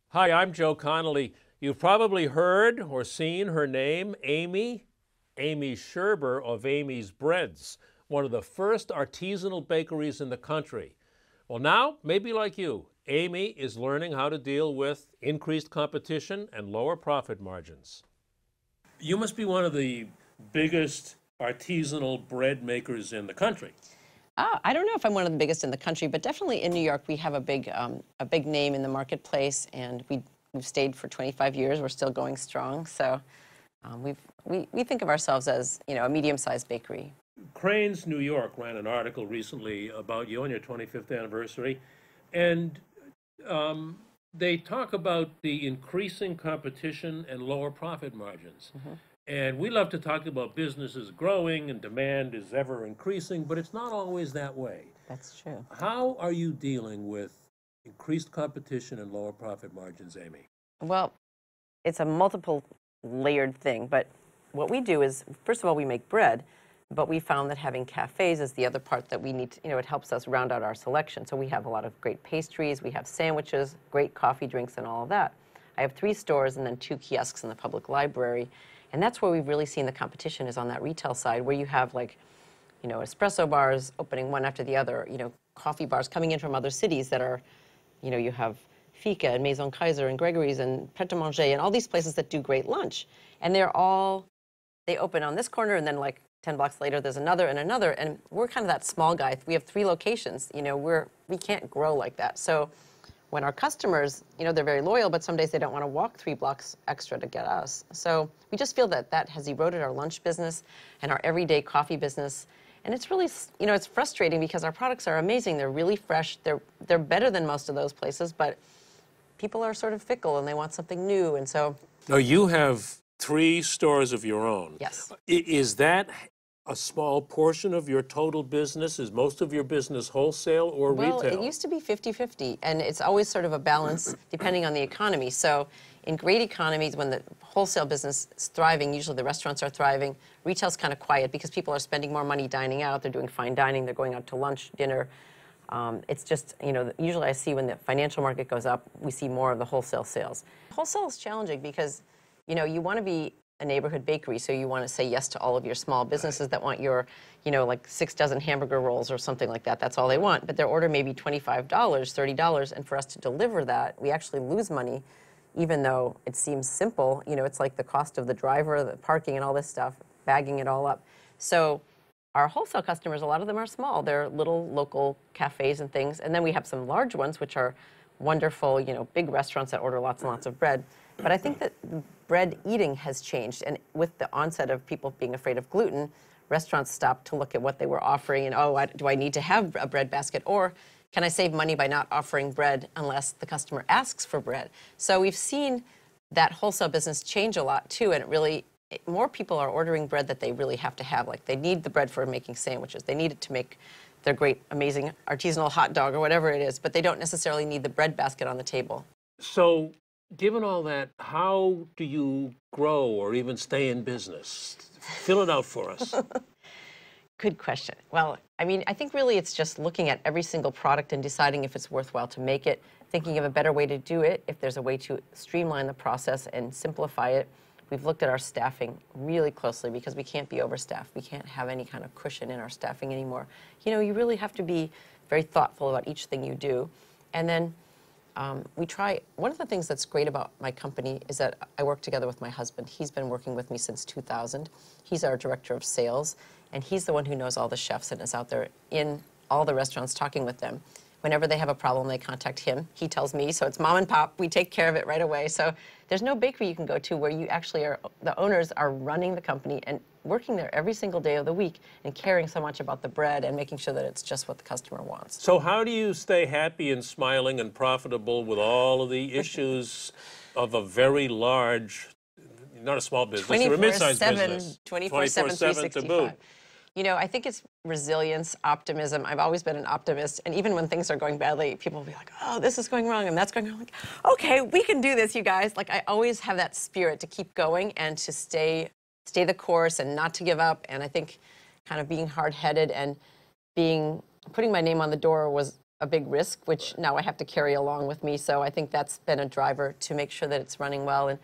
Hi, I'm Joe Connolly. You've probably heard or seen her name, Amy Scherber of Amy's Breads, one of the first artisanal bakeries in the country. Well, now, maybe like you, Amy is learning how to deal with increased competition and lower profit margins. You must be one of the biggest artisanal bread makers in the country. I don't know if I'm one of the biggest in the country, but definitely in New York, we have a big name in the marketplace, and we've stayed for 25 years. We're still going strong, so we think of ourselves as a medium-sized bakery. Crain's New York ran an article recently about you on your 25th anniversary, and um, they talk about the increasing competition and lower profit margins. And we love to talk about businesses growing and demand is ever increasing, but it's not always that way. That's true. How are you dealing with increased competition and lower profit margins, Amy? Well, it's a multiple layered thing, but what we do is, first of all, we make bread, but we found that having cafes is the other part that we need to, it helps us round out our selection. So we have a lot of great pastries, we have sandwiches, great coffee, drinks, and all of that. I have 3 stores and then 2 kiosks in the public library. And that's where we've really seen the competition is on that retail side, where you have espresso bars opening one after the other, coffee bars coming in from other cities that are, you have Fika and Maison Kaiser and Gregory's and Pret a Manger and all these places that do great lunch. And they open on this corner and then like 10 blocks later there's another and another. And we're kind of that small guy. We have 3 locations, we can't grow like that. So when our customers, they're very loyal, but some days they don't want to walk 3 blocks extra to get us. So we just feel that that has eroded our lunch business and our everyday coffee business. And it's really, it's frustrating because our products are amazing. They're really fresh. They're better than most of those places, but people are sort of fickle and they want something new. And so, Now, you have 3 stores of your own. yes. Is that a small portion of your total business? Is most of your business wholesale or Well, retail? it used to be 50-50, and it's always sort of a balance depending on the economy. So in great economies, when the wholesale business is thriving, usually the restaurants are thriving. Retail's kind of quiet because people are spending more money dining out. They're doing fine dining. They're going out to lunch, dinner. It's just, usually I see when the financial market goes up, we see more of the wholesale sales. Wholesale is challenging because, you want to be a neighborhood bakery, so you want to say yes to all of your small businesses that want your, like 6 dozen hamburger rolls or something like that. That's all they want. But their order may be $25, $30, and for us to deliver that, we actually lose money, even though it seems simple. It's like the cost of the driver, the parking, and all this stuff, bagging it all up. So our wholesale customers, a lot of them are small. They're little local cafes and things. And then we have some large ones, which are wonderful, big restaurants that order lots and lots of bread. But I think that bread eating has changed. And with the onset of people being afraid of gluten, restaurants stopped to look at what they were offering and, do I need to have a bread basket? Or can I save money by not offering bread unless the customer asks for bread? So we've seen that wholesale business change a lot, too. And more people are ordering bread that they really have to have. Like they need the bread for making sandwiches. They need it to make their great, amazing artisanal hot dog or whatever it is. But they don't necessarily need the bread basket on the table. So, given all that, how do you grow or even stay in business? Fill it out for us. Good question. Well, I think really it's just looking at every single product and deciding if it's worthwhile to make it, thinking of a better way to do it, if there's a way to streamline the process and simplify it. We've looked at our staffing really closely because we can't be overstaffed. We can't have any kind of cushion in our staffing anymore. You really have to be very thoughtful about each thing you do. And then one of the things that's great about my company is that I work together with my husband. He's been working with me since 2000. He's our director of sales, and he's the one who knows all the chefs and is out there in all the restaurants talking with them. Whenever they have a problem, they contact him. He tells me, so it's mom and pop. We take care of it right away. So there's no bakery you can go to where you actually the owners are running the company and working there every single day of the week and caring so much about the bread and making sure that it's just what the customer wants. So, how do you stay happy and smiling and profitable with all of the issues of a very large, not a small business, a mid-sized business? 24/7, 365. I think it's resilience, optimism. I've always been an optimist. And even when things are going badly, people will be like, oh, this is going wrong and that's going wrong. Like, okay, we can do this, you guys. Like, I always have that spirit to keep going and to stay the course and not to give up. And I think kind of being hard-headed and putting my name on the door was a big risk, which now I have to carry along with me. So I think that's been a driver to make sure that it's running well. And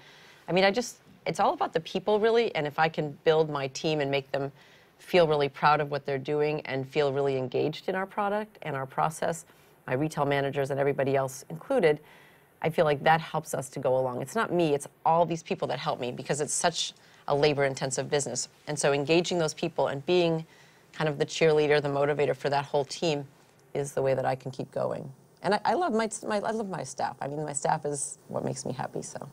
I mean, it's all about the people really. And if I can build my team and make them feel really proud of what they're doing and feel really engaged in our product and our process, my retail managers and everybody else included, I feel like that helps us to go along. It's not me, it's all these people that help me because it's such a labor-intensive business. And so engaging those people and being kind of the cheerleader, the motivator for that whole team is the way that I can keep going. And I love my staff. I mean, my staff is what makes me happy, so.